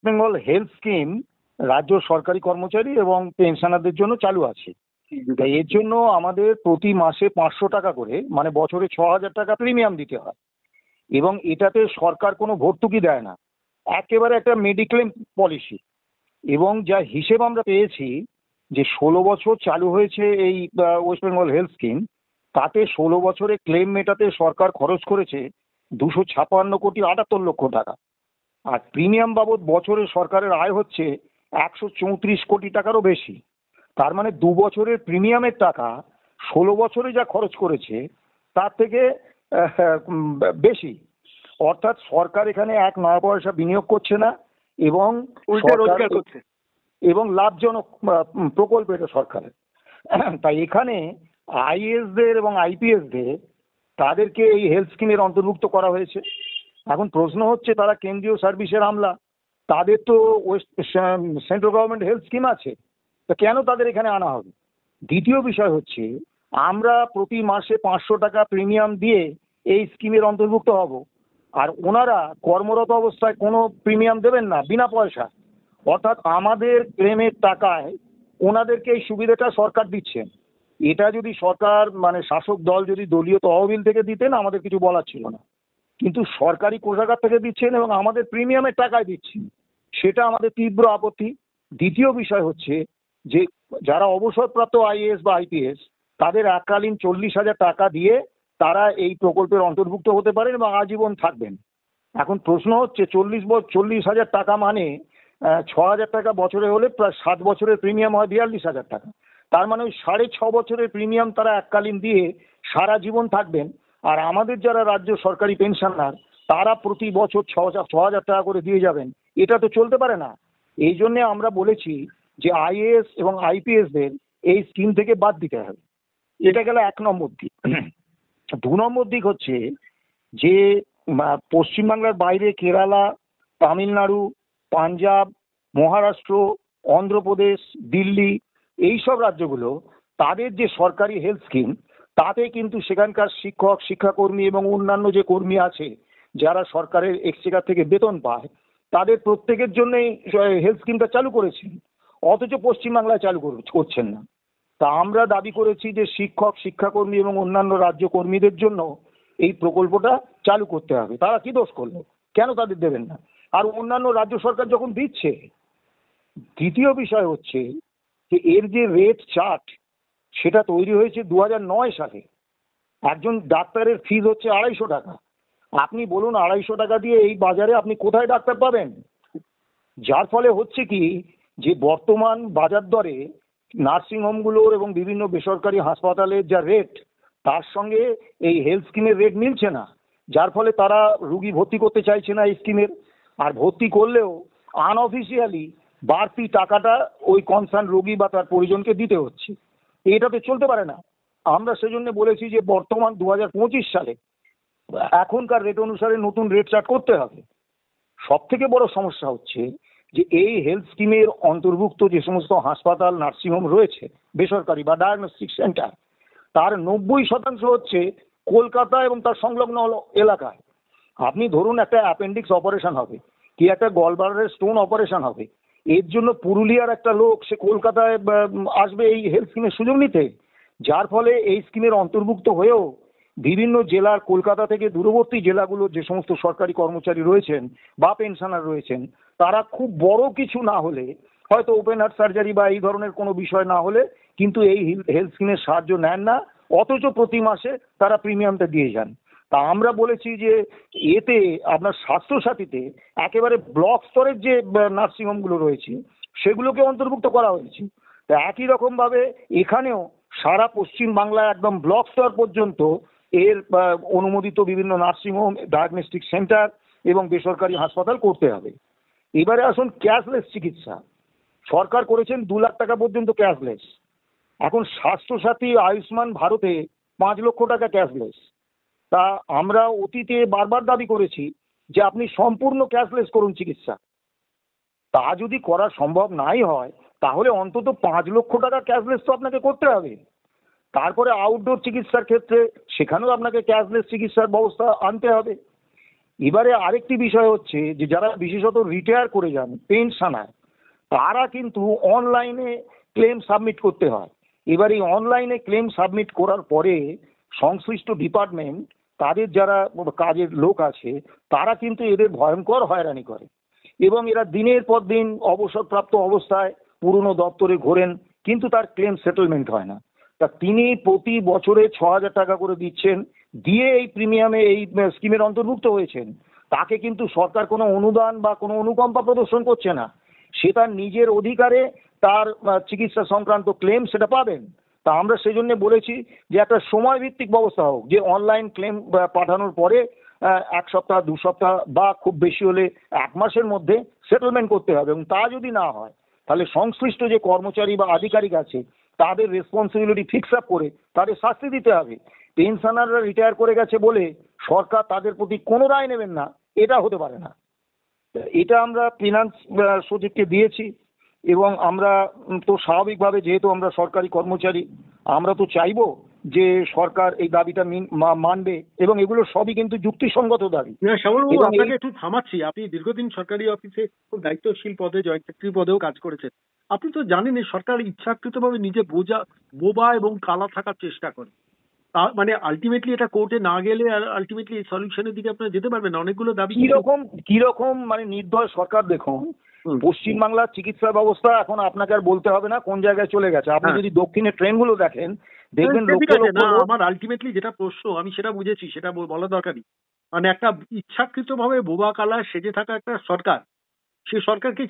Bengal health scheme রাজ্য সরকারি কর্মচারী এবং পেনশনারদের জন্য চালু আছে। তাই এর জন্য আমাদের প্রতি মাসে 500 টাকা করে, মানে বছরে 6,000 টাকা প্রিমিয়াম দিতে হয়। এবং এটাতে সরকার কোনো ভর্তুকি দেয় না, একেবারে একটা মেডিক্লেম পলিসি। এবং যা হিসেব আমরা পেয়েছি যে 16 বছর চালু হয়েছে এই ওয়েস্ট বেঙ্গল হেলথ স্কিম, তাতে 16 বছরে ক্লেম মেটাতে সরকার খরচ করেছে 256,78,00,000 টাকা। আর প্রিমিয়াম বাবদ বছরে সরকারের আয় হচ্ছে 134 কোটি টাকারও বেশি। তার মানে 2 বছরের প্রিমিয়ামের টাকা 16 বছরে যা খরচ করেছে তার থেকে বেশি। অর্থাৎ সরকার এখানে এক নয়া পয়সা বিনিয়োগ করছে না এবং রোজগার করছে এবং লাভজনক প্রকল্প এটা সরকারের। তাই এখানে আইএএসদের এবং আইপিএসদের তাদেরকে এই হেলথ স্কিমের অন্তর্ভুক্ত করা হয়েছে। এখন প্রশ্ন হচ্ছে, তারা কেন্দ্রীয় সার্ভিসের আমলা, তাদের তো সেন্ট্রাল গভর্নমেন্ট হেলথ স্কিম আছে, তো কেন তাদের এখানে আনা হবে? দ্বিতীয় বিষয় হচ্ছে, আমরা প্রতি মাসে 500 টাকা প্রিমিয়াম দিয়ে এই স্কিমের অন্তর্ভুক্ত হব, আর ওনারা কর্মরত অবস্থায় কোনো প্রিমিয়াম দেবেন না, বিনা পয়সা। অর্থাৎ আমাদের ক্লেমের টাকায় ওনাদেরকে এই সুবিধাটা সরকার দিচ্ছেন। এটা যদি সরকার, মানে শাসক দল যদি দলীয় তহবিল থেকে দিতেন আমাদের কিছু বলার ছিল না, কিন্তু সরকারি কোষাগার থেকে দিচ্ছেন এবং আমাদের প্রিমিয়ামের টাকায় দিচ্ছেন, সেটা আমাদের তীব্র আপত্তি। দ্বিতীয় বিষয় হচ্ছে যে যারা অবসরপ্রাপ্ত আইএএস বা আইপিএস, তাদের এককালীন 40,000 টাকা দিয়ে তারা এই প্রকল্পের অন্তর্ভুক্ত হতে পারেন এবং আজীবন থাকবেন। এখন প্রশ্ন হচ্ছে, 40,000 টাকা মানে 6,000 টাকা বছরে হলে প্রায় 7 বছরের প্রিমিয়াম হয় 42,000 টাকা। তার মানে ওই 6.5 বছরের প্রিমিয়াম তারা এককালীন দিয়ে সারা জীবন থাকবেন। আর আমাদের যারা রাজ্য সরকারি পেনশনার, তারা প্রতি বছর 6,000 টাকা করে দিয়ে যাবেন। এটা তো চলতে পারে না। এই জন্যে আমরা বলেছি যে আইএএস এবং আইপিএসদের এই স্কিম থেকে বাদ দিতে হবে। এটা গেল 1 নম্বর দিক। 2 নম্বর দিক হচ্ছে যে পশ্চিমবাংলার বাইরে কেরালা, তামিলনাড়ু, পাঞ্জাব, মহারাষ্ট্র, অন্ধ্রপ্রদেশ, দিল্লি, এইসব রাজ্যগুলো, তাদের যে সরকারি হেলথ স্কিম, তাতে কিন্তু সেখানকার শিক্ষক, শিক্ষাকর্মী এবং অন্যান্য যে কর্মী আছে যারা সরকারের এক্সচেকার থেকে বেতন পায়, তাদের প্রত্যেকের জন্যই হেলথ স্কিমটা চালু করেছেন। অথচ পশ্চিমবাংলায় চালু করছেন না। তা আমরা দাবি করেছি যে শিক্ষক, শিক্ষাকর্মী এবং অন্যান্য রাজ্য কর্মীদের জন্য এই প্রকল্পটা চালু করতে হবে। তারা কি দোষ করলো, কেন তাদের দেবেন না? আর অন্যান্য রাজ্য সরকার যখন দিচ্ছে। দ্বিতীয় বিষয় হচ্ছে যে এর যে রেট চার্ট, সেটা তৈরি হয়েছে 2009 সালে। একজন ডাক্তারের ফিজ হচ্ছে 250 টাকা। আপনি বলুন 250 টাকা দিয়ে এই বাজারে আপনি কোথায় ডাক্তার পাবেন? যার ফলে হচ্ছে কি, যে বর্তমান বাজার দরে নার্সিংহোমগুলোর এবং বিভিন্ন বেসরকারি হাসপাতালের যা রেট, তার সঙ্গে এই হেলথ স্কিমের রেট মিলছে না। যার ফলে তারা রুগী ভর্তি করতে চাইছে না এই স্কিমের। আর ভর্তি করলেও আনঅফিসিয়ালি বাড়তি টাকাটা ওই কনসার্ন রোগী বা তার পরিজনকে দিতে হচ্ছে। এটা তো চলতে পারে না। আমরা সেজন্য বলেছি যে বর্তমান 2025 সালে এখনকার রেট অনুসারে নতুন রেট চার্ট করতে হবে। সব থেকে বড় সমস্যা হচ্ছে যে এই হেলথ স্কিমের অন্তর্ভুক্ত যে সমস্ত হাসপাতাল, নার্সিংহোম রয়েছে বেসরকারি বা ডায়াগনস্টিক সেন্টার, তার 90% হচ্ছে কলকাতা এবং তার সংলগ্ন এলাকায়। আপনি ধরুন একটা অ্যাপেন্ডিক্স অপারেশন হবে, কি একটা গলব্লাডারের স্টোন অপারেশন হবে, এর জন্য পুরুলিয়ার একটা লোক সে কলকাতায় আসবে এই হেলথ স্কিমের সুযোগ নিতে। যার ফলে এই স্কিমের অন্তর্ভুক্ত হয়েও বিভিন্ন জেলার, কলকাতা থেকে দূরবর্তী জেলাগুলোর যে সমস্ত সরকারি কর্মচারী রয়েছেন বা পেনশনার রয়েছেন, তারা খুব বড় কিছু না হলে, হয়তো ওপেন হার্ট সার্জারি বা এই ধরনের কোনো বিষয় না হলে, কিন্তু এই হেলথ স্কিমের সাহায্য নেন না, অথচ প্রতি মাসে তারা প্রিমিয়ামটা দিয়ে যান। তা আমরা বলেছি যে এতে আপনার স্বাস্থ্যসাথীতে একেবারে ব্লক স্তরের যে নার্সিংহোমগুলো রয়েছে সেগুলোকে অন্তর্ভুক্ত করা হয়েছে। তা একই রকম ভাবে এখানেও সারা পশ্চিম বাংলায় একদম ব্লক স্তর পর্যন্ত এর অনুমোদিত বিভিন্ন নার্সিংহোম, ডায়াগনস্টিক সেন্টার এবং বেসরকারি হাসপাতাল করতে হবে। এবারে আসুন ক্যাশলেস চিকিৎসা। সরকার করেছেন 2 লাখ টাকা পর্যন্ত ক্যাশলেস। এখন স্বাস্থ্যসাথী আয়ুষ্মান ভারতে 5 লক্ষ টাকা ক্যাশলেস। তা আমরা অতীতে বারবার দাবি করেছি যে আপনি সম্পূর্ণ ক্যাশলেস করুন চিকিৎসা। তা যদি করা সম্ভব নাই হয়, তাহলে অন্তত 5 লক্ষ টাকা ক্যাশলেস তো আপনাকে করতে হবে। তারপরে আউটডোর চিকিৎসার ক্ষেত্রে সেখানেও আপনাকে ক্যাশলেস চিকিৎসার ব্যবস্থা আনতে হবে। এবারে আরেকটি বিষয় হচ্ছে যে যারা বিশেষত রিটায়ার করে যান পেনশনার, তারা কিন্তু অনলাইনে ক্লেম সাবমিট করতে হয়। এবার এই অনলাইনে ক্লেম সাবমিট করার পরে সংশ্লিষ্ট ডিপার্টমেন্ট, তাদের যারা কাজের লোক আছে, তারা কিন্তু এদের ভয়ঙ্কর হয়রানি করে এবং এরা দিনের পর দিন অবসরপ্রাপ্ত অবস্থায় পুরনো দপ্তরে ঘোরেন, কিন্তু তার ক্লেম সেটেলমেন্ট হয় না। তা তিনি প্রতি বছরে 6,000 টাকা করে দিচ্ছেন, দিয়ে এই প্রিমিয়ামে এই স্কিমের অন্তর্ভুক্ত হয়েছেন। তাকে কিন্তু সরকার কোনো অনুদান বা কোনো অনুকম্পা প্রদর্শন করছে না। সে তার নিজের অধিকারে তার চিকিৎসা সংক্রান্ত ক্লেম সেটা পাবেন। তা আমরা সেজন্য বলেছি যে একটা সময় ভিত্তিক ব্যবস্থা হোক, যে অনলাইন ক্লেম পাঠানোর পরে 1 সপ্তাহ 2 সপ্তাহ বা খুব বেশি হলে 1 মাসের মধ্যে সেটেলমেন্ট করতে হবে, এবং তা যদি না হয় তাহলে সংশ্লিষ্ট যে কর্মচারী বা আধিকারিক আছে তাদের রেসপন্সিবিলিটি ফিক্স আপ করে তাদের শাস্তি দিতে হবে। পেনশনাররা রিটায়ার করে গেছে বলে সরকার তাদের প্রতি কোনো রায় নেবেন না, এটা হতে পারে না। এটা আমরা ফিনান্স সচিবকে দিয়েছি, এবং আমরা তো স্বাভাবিকভাবে যেহেতু আমরা সরকারি কর্মচারী, আমরা তো চাইবো যে সরকার এই দাবিটা মানবে, এবং এগুলো সবই কিন্তু যুক্তিসঙ্গত দাবি। শ্যামলবাবু, এবং আপনাকে একটু থামাচ্ছি। আপনি দীর্ঘদিন সরকারি অফিসে খুব দায়িত্বশীল পদে, জয়েন্ট সেক্রেটারি পদেও কাজ করেছেন। আপনি তো জানেন সরকার ইচ্ছাকৃতভাবে নিজে বোবা এবং কালা থাকার চেষ্টা করে। মানে আলটিমেটলি এটা কোর্টে না গেলে আলটিমেটলি এই সলিউশনের দিকে আপনারা যেতে পারবেন না। অনেকগুলো দাবি কিরকম মানে নির্দয় সরকার। দেখুন, পশ্চিমবাংলার চিকিৎসা ব্যবস্থা এখন আপনাকে আর বলতে হবে না কোন জায়গায় চলে গেছে। আপনি যদি দক্ষিণের ট্রেনগুলো দেখেন, দেখবেন আমার আলটিমেটলি যেটা প্রশ্ন, আমি সেটা বুঝেছি, সেটা বলা দরকারই। মানে একটা ইচ্ছাকৃতভাবে বোবা কালা সেজে থাকা একটা সরকার, সে সরকারকে